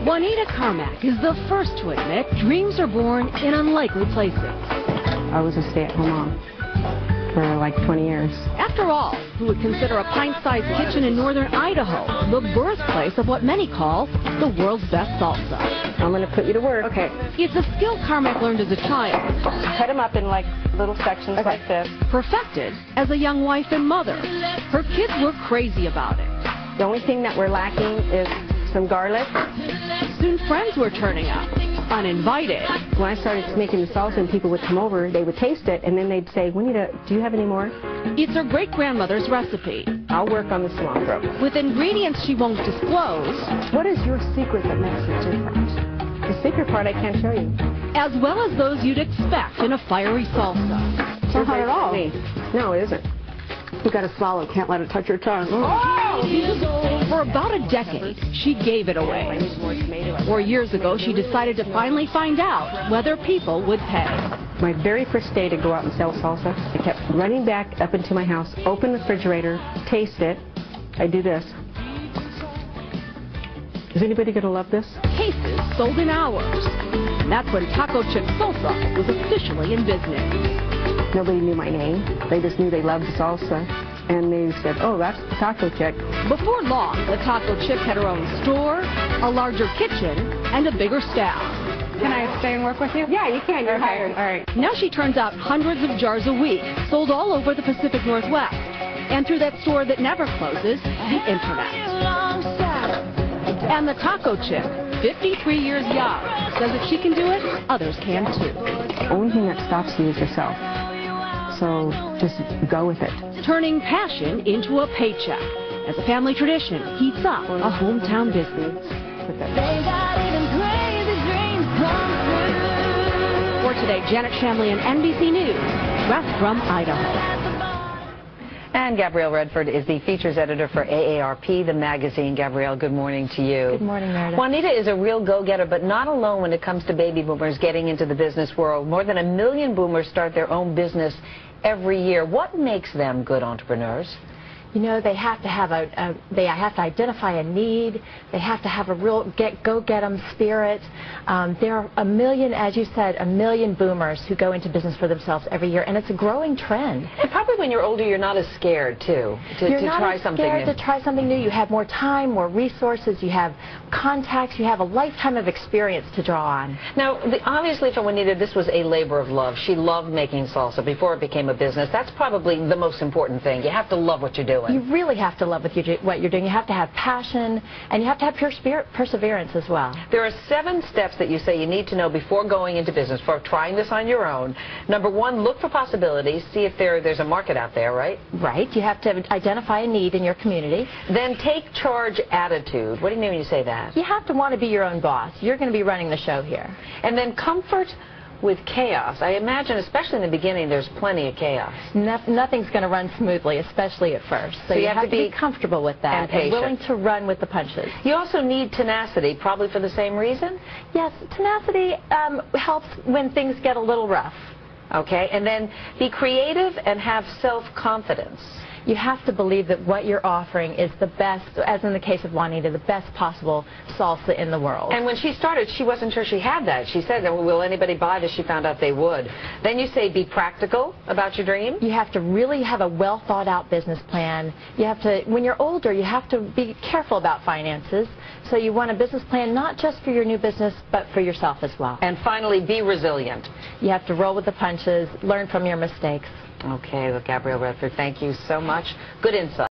Juanita Carmack is the first to admit dreams are born in unlikely places. I was a stay-at-home mom for like 20 years. After all, who would consider a pint-sized kitchen in northern Idaho the birthplace of what many call the world's best salsa? I'm going to put you to work. Okay. It's a skill Carmack learned as a child. Cut them up in like little sections like this. Perfected as a young wife and mother. Her kids were crazy about it. The only thing that we're lacking is some garlic. Soon friends were turning up, uninvited. When I started making the salsa and people would come over, they would taste it, and then they'd say, Juanita, do you have any more? It's her great-grandmother's recipe. I'll work on the cilantro. With ingredients she won't disclose. What is your secret that makes it different? The secret part I can't show you. As well as those you'd expect in a fiery salsa. It's not hot at all. No, it isn't. You got to swallow, can't let it touch your tongue. For about a decade, she gave it away. 4 years ago, she decided to finally find out whether people would pay. My very first day to go out and sell salsa, I kept running back up into my house, open the refrigerator, taste it. I do this. Is anybody going to love this? Cases sold in hours. And that's when Taco Chick Salsa was officially in business. Nobody knew my name. They just knew they loved salsa. And they said, oh, that's the Taco Chick. Before long, the Taco Chick had her own store, a larger kitchen, and a bigger staff. Can I stay and work with you? Yeah, you can. You're hired. All right. Now she turns out hundreds of jars a week, sold all over the Pacific Northwest. And through that store that never closes, the Internet. And the Taco Chick, 53 years young, says if she can do it, others can too. The only thing that stops you is yourself. So just go with it. Turning passion into a paycheck as a family tradition heats up a hometown business. For today, Janet Shamley and NBC News, west from Idaho. And Gabrielle Redford is the features editor for AARP, the magazine. Gabrielle, good morning to you. Good morning, Meredith. Juanita is a real go-getter, but not alone when it comes to baby boomers getting into the business world. More than 1 million boomers start their own business every year. What makes them good entrepreneurs? You know, they have to have they have to identify a need. They have to have a real go-get-em spirit. There are 1 million, as you said, 1 million boomers who go into business for themselves every year, and it's a growing trend. And probably when you're older, you're not as scared, too, to try something new. You're not as scared to try something new. You have more time, more resources. You have contacts. You have a lifetime of experience to draw on. Now, obviously for Juanita, this was a labor of love. She loved making salsa before it became a business. That's probably the most important thing. You have to love what you're doing. You really have to love what you're doing. You have to have passion, and you have to have pure spirit, perseverance as well. There are 7 steps that you say you need to know before going into business, for trying this on your own. Number 1, look for possibilities. See if there's a market out there, right? Right. You have to identify a need in your community. Then take charge attitude. What do you mean when you say that? You have to want to be your own boss. You're going to be running the show here. And then comfort with chaos. I imagine, especially in the beginning, there's plenty of chaos. Nothing's going to run smoothly, especially at first. So you have to be comfortable with that and willing to run with the punches. You also need tenacity, probably for the same reason? Yes, tenacity helps when things get a little rough. Okay, and then be creative and have self-confidence. You have to believe that what you're offering is the best, as in the case of Juanita, the best possible salsa in the world. And when she started, she wasn't sure she had that. She said, will anybody buy this? She found out they would. Then you say be practical about your dream. You have to really have a well thought out business plan. You have to, when you're older, you have to be careful about finances. So you want a business plan not just for your new business, but for yourself as well. And finally, be resilient. You have to roll with the punches, learn from your mistakes. Okay, well, Gabrielle Redford, thank you so much. Good insight.